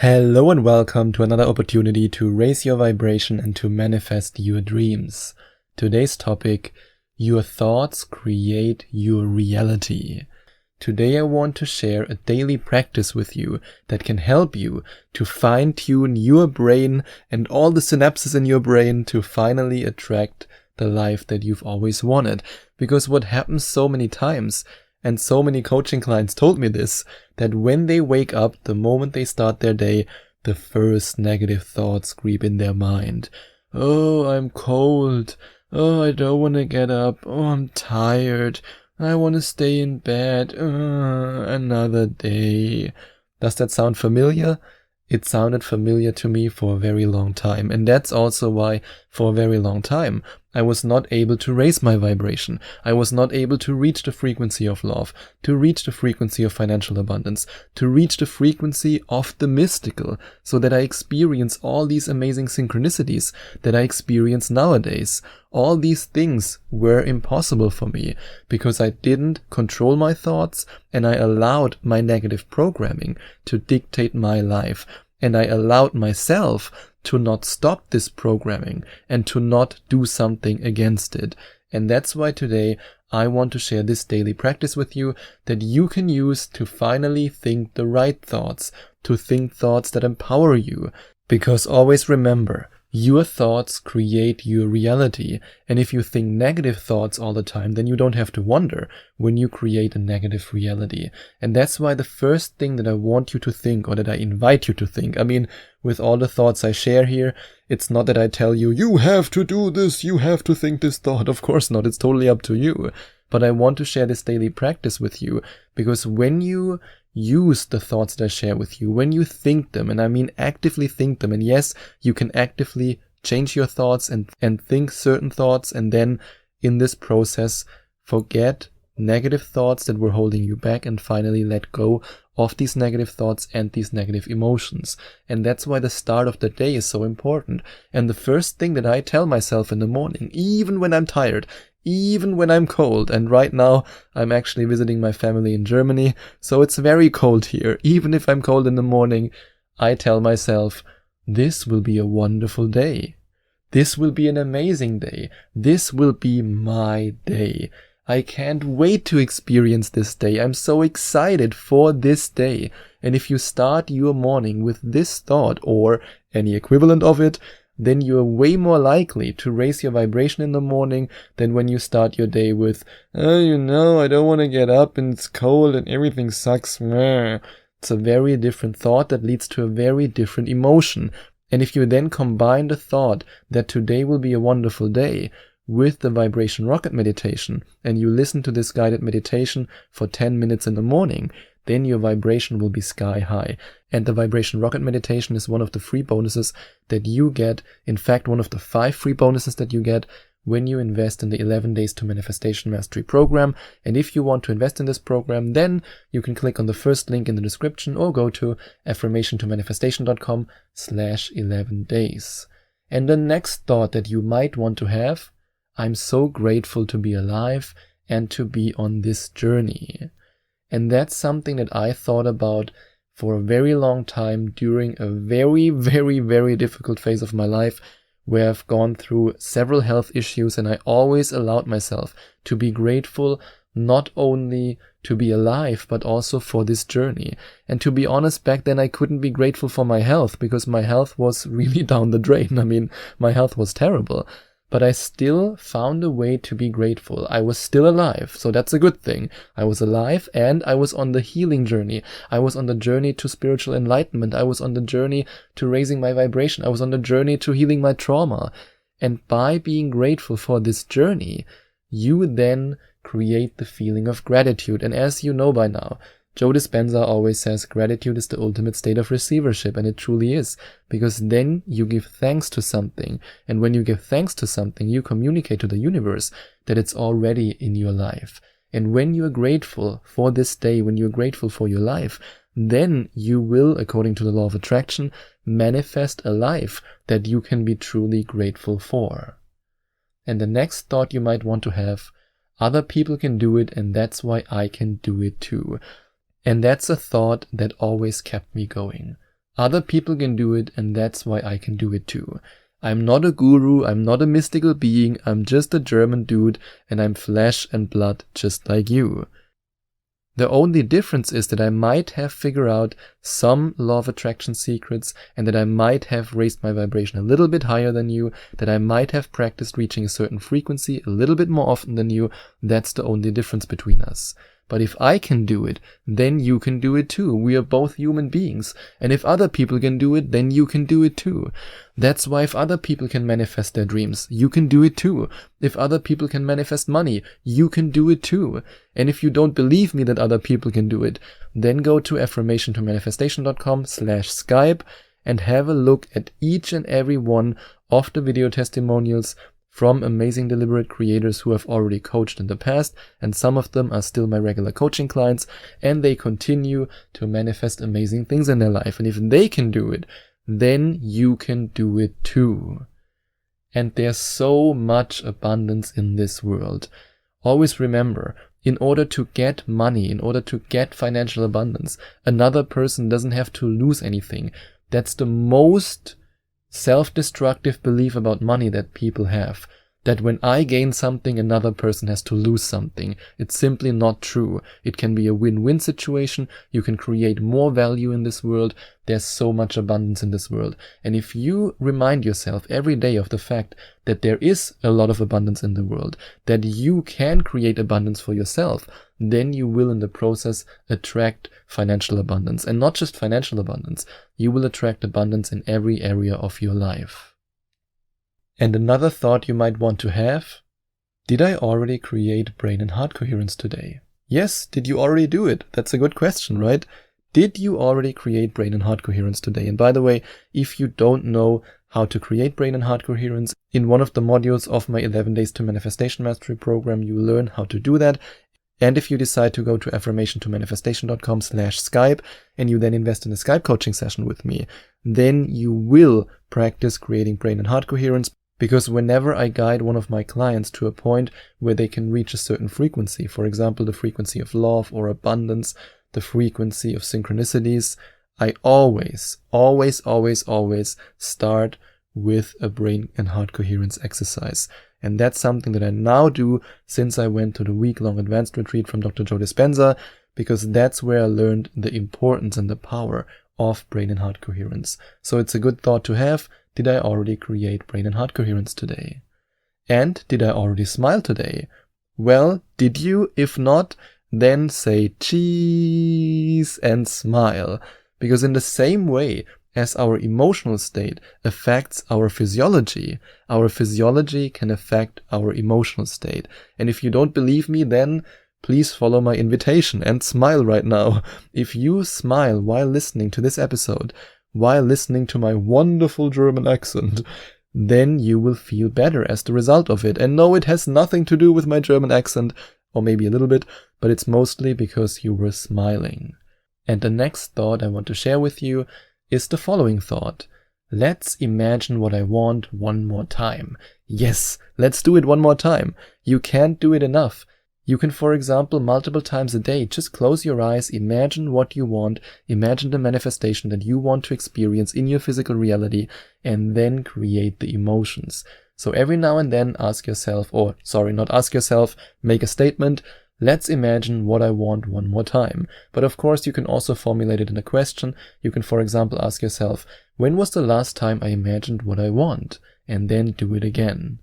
Hello and welcome to another opportunity to raise your vibration and to manifest your dreams. Today's topic, your thoughts create your reality. Today I want to share a daily practice with you that can help you to fine-tune your brain and all the synapses in your brain to finally attract the life that you've always wanted. Because what happens so many times, and so many coaching clients told me this, that when they wake up, the moment they start their day, the first negative thoughts creep in their mind. Oh, I'm cold. Oh, I don't want to get up. Oh, I'm tired. I want to stay in bed. Another day. Does that sound familiar? It sounded familiar to me for a very long time. And that's also why, for a very long time, I was not able to raise my vibration. I was not able to reach the frequency of love, to reach the frequency of financial abundance, to reach the frequency of the mystical, so that I experience all these amazing synchronicities that I experience nowadays. All these things were impossible for me because I didn't control my thoughts and I allowed my negative programming to dictate my life. And I allowed myself to not stop this programming and to not do something against it. And that's why today I want to share this daily practice with you that you can use to finally think the right thoughts, to think thoughts that empower you. Because always remember, your thoughts create your reality. And if you think negative thoughts all the time, then you don't have to wonder when you create a negative reality. And that's why the first thing that I want you to think, or that I invite you to think, with all the thoughts I share here, it's not that I tell you, you have to do this, you have to think this thought. Of course not. It's totally up to you. But I want to share this daily practice with you because when you use the thoughts that I share with you, when you think them, and I mean actively think them, and yes, you can actively change your thoughts and think certain thoughts, and then in this process, forget negative thoughts that were holding you back and finally let go of these negative thoughts and these negative emotions. And that's why the start of the day is so important. And the first thing that I tell myself in the morning, even when I'm tired, even when I'm cold, and right now I'm actually visiting my family in Germany, so it's very cold here. Even if I'm cold in the morning, I tell myself, this will be a wonderful day. This will be an amazing day. This will be my day. I can't wait to experience this day. I'm so excited for this day. And if you start your morning with this thought or any equivalent of it, then you're way more likely to raise your vibration in the morning than when you start your day with, I don't want to get up and it's cold and everything sucks. It's a very different thought that leads to a very different emotion. And if you then combine the thought that today will be a wonderful day with the vibration rocket meditation, and you listen to this guided meditation for 10 minutes in the morning, then your vibration will be sky high. And the vibration rocket meditation is one of the free bonuses that you get. In fact, one of the 5 free bonuses that you get when you invest in the 11 Days to Manifestation Mastery program. And if you want to invest in this program, then you can click on the first link in the description or go to affirmationtomanifestation.com/11 days. And the next thought that you might want to have, I'm so grateful to be alive and to be on this journey. And that's something that I thought about for a very long time during a very, very, very difficult phase of my life where I've gone through several health issues, and I always allowed myself to be grateful not only to be alive, but also for this journey. And to be honest, back then I couldn't be grateful for my health because my health was really down the drain. My health was terrible. But I still found a way to be grateful. I was still alive, so that's a good thing. I was alive and I was on the healing journey. I was on the journey to spiritual enlightenment. I was on the journey to raising my vibration. I was on the journey to healing my trauma. And by being grateful for this journey, you then create the feeling of gratitude. And as you know by now, Joe Dispenza always says gratitude is the ultimate state of receivership, and it truly is, because then you give thanks to something, and when you give thanks to something, you communicate to the universe that it's already in your life. And when you're grateful for this day, when you're grateful for your life, then you will, according to the law of attraction, manifest a life that you can be truly grateful for. And the next thought you might want to have, other people can do it, and that's why I can do it too. And that's a thought that always kept me going. Other people can do it, and that's why I can do it too. I'm not a guru, I'm not a mystical being, I'm just a German dude, and I'm flesh and blood just like you. The only difference is that I might have figured out some law of attraction secrets, and that I might have raised my vibration a little bit higher than you, that I might have practiced reaching a certain frequency a little bit more often than you. That's the only difference between us. But if I can do it, then you can do it too. We are both human beings. And if other people can do it, then you can do it too. That's why if other people can manifest their dreams, you can do it too. If other people can manifest money, you can do it too. And if you don't believe me that other people can do it, then go to affirmationtomanifestation.com/Skype and have a look at each and every one of the video testimonials from amazing deliberate creators who have already coached in the past, and some of them are still my regular coaching clients, and they continue to manifest amazing things in their life. And if they can do it, then you can do it too. And there's so much abundance in this world. Always remember, in order to get money, in order to get financial abundance, another person doesn't have to lose anything. That's the most self-destructive belief about money that people have. That when I gain something, another person has to lose something. It's simply not true. It can be a win-win situation. You can create more value in this world. There's so much abundance in this world. And if you remind yourself every day of the fact that there is a lot of abundance in the world, that you can create abundance for yourself, then you will in the process attract financial abundance. And not just financial abundance. You will attract abundance in every area of your life. And another thought you might want to have: did I already create brain and heart coherence today? Yes, did you already do it? That's a good question, right? Did you already create brain and heart coherence today? And by the way, if you don't know how to create brain and heart coherence, in one of the modules of my 11 Days to Manifestation Mastery program, you learn how to do that. And if you decide to go to affirmationtomanifestation.com/Skype and you then invest in a Skype coaching session with me, then you will practice creating brain and heart coherence. Because whenever I guide one of my clients to a point where they can reach a certain frequency, for example, the frequency of love or abundance, the frequency of synchronicities, I always start with a brain and heart coherence exercise. And that's something that I now do since I went to the week-long advanced retreat from Dr. Joe Dispenza, because that's where I learned the importance and the power of brain and heart coherence. So it's a good thought to have. Did I already create brain and heart coherence today? And did I already smile today? Well, did you? If not, then say cheese and smile. Because in the same way as our emotional state affects our physiology can affect our emotional state. And if you don't believe me, then please follow my invitation and smile right now. If you smile while listening to this episode, while listening to my wonderful German accent, then you will feel better as the result of it. And no, it has nothing to do with my German accent, or maybe a little bit, but it's mostly because you were smiling. And the next thought I want to share with you is the following thought. Let's imagine what I want one more time. Yes, let's do it one more time. You can't do it enough. You can, for example, multiple times a day, just close your eyes, imagine what you want, imagine the manifestation that you want to experience in your physical reality, and then create the emotions. So every now and then ask yourself, make a statement, let's imagine what I want one more time. But of course, you can also formulate it in a question. You can, for example, ask yourself, when was the last time I imagined what I want? And then do it again.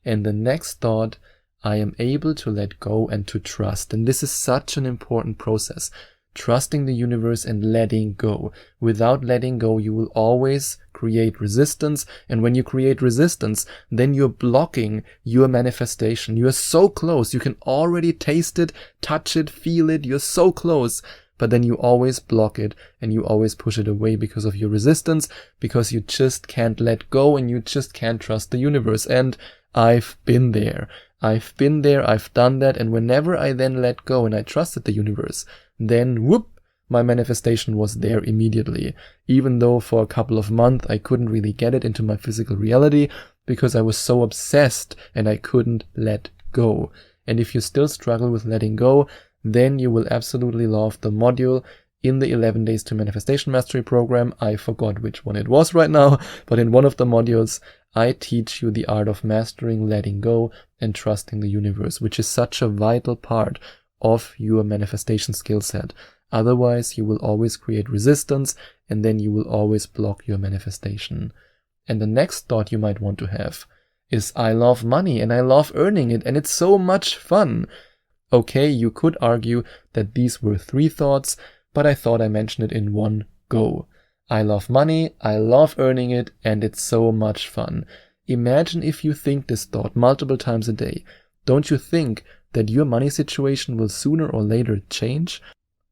And the next thought, I am able to let go and to trust. And this is such an important process. Trusting the universe and letting go. Without letting go, you will always create resistance. And when you create resistance, then you're blocking your manifestation. You are so close. You can already taste it, touch it, feel it. You're so close. But then you always block it and you always push it away because of your resistance, because you just can't let go and you just can't trust the universe. And I've been there. I've done that, and whenever I then let go and I trusted the universe, then whoop, my manifestation was there immediately. Even though for a couple of months I couldn't really get it into my physical reality because I was so obsessed and I couldn't let go. And if you still struggle with letting go, then you will absolutely love the module in the 11 Days to Manifestation Mastery program. I forgot which one it was right now, but in one of the modules, I teach you the art of mastering letting go and trusting the universe, which is such a vital part of your manifestation skill set. Otherwise, you will always create resistance, and then you will always block your manifestation. And the next thought you might want to have is, I love money and I love earning it and it's so much fun. Okay, you could argue that these were 3 thoughts, but I thought I mentioned it in one go. I love money, I love earning it, and it's so much fun. Imagine if you think this thought multiple times a day. Don't you think that your money situation will sooner or later change?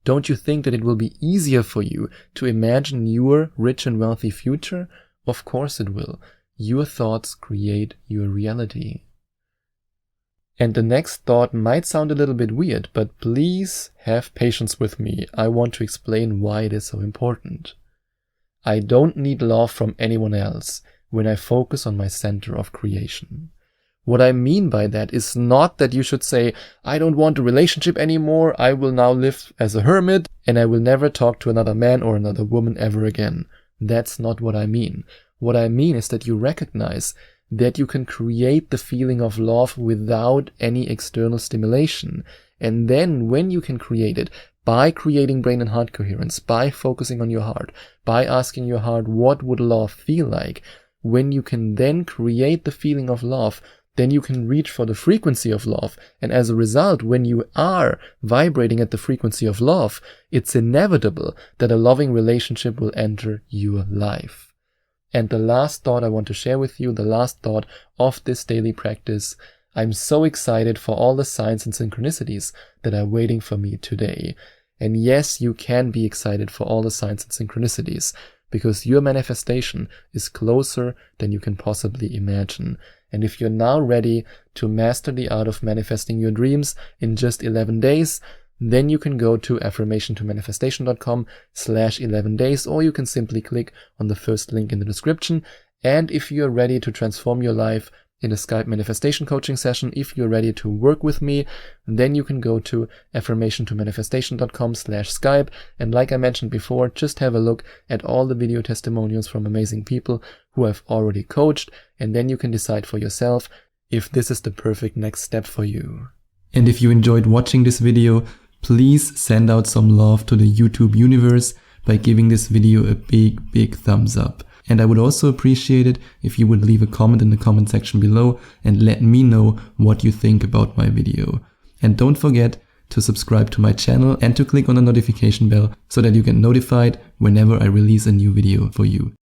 Don't you think that it will be easier for you to imagine your rich and wealthy future? Of course it will. Your thoughts create your reality. And the next thought might sound a little bit weird, but please have patience with me. I want to explain why it is so important. I don't need love from anyone else when I focus on my center of creation. What I mean by that is not that you should say, I don't want a relationship anymore, I will now live as a hermit, and I will never talk to another man or another woman ever again. That's not what I mean. What I mean is that you recognize that you can create the feeling of love without any external stimulation. And then when you can create it, by creating brain and heart coherence, by focusing on your heart, by asking your heart, what would love feel like? When you can then create the feeling of love, then you can reach for the frequency of love. And as a result, when you are vibrating at the frequency of love, it's inevitable that a loving relationship will enter your life. And the last thought I want to share with you, the last thought of this daily practice, I'm so excited for all the signs and synchronicities that are waiting for me today. And yes, you can be excited for all the signs and synchronicities, because your manifestation is closer than you can possibly imagine. And if you're now ready to master the art of manifesting your dreams in just 11 days, then you can go to affirmationtomanifestation.com/11 days, or you can simply click on the first link in the description. And if you're ready to transform your life in a Skype manifestation coaching session, if you're ready to work with me, then you can go to affirmationtomanifestation.com/Skype. And like I mentioned before, just have a look at all the video testimonials from amazing people who I've already coached, and then you can decide for yourself if this is the perfect next step for you. And if you enjoyed watching this video, please send out some love to the YouTube universe by giving this video a big thumbs up. And I would also appreciate it if you would leave a comment in the comment section below and let me know what you think about my video. And don't forget to subscribe to my channel and to click on the notification bell so that you get notified whenever I release a new video for you.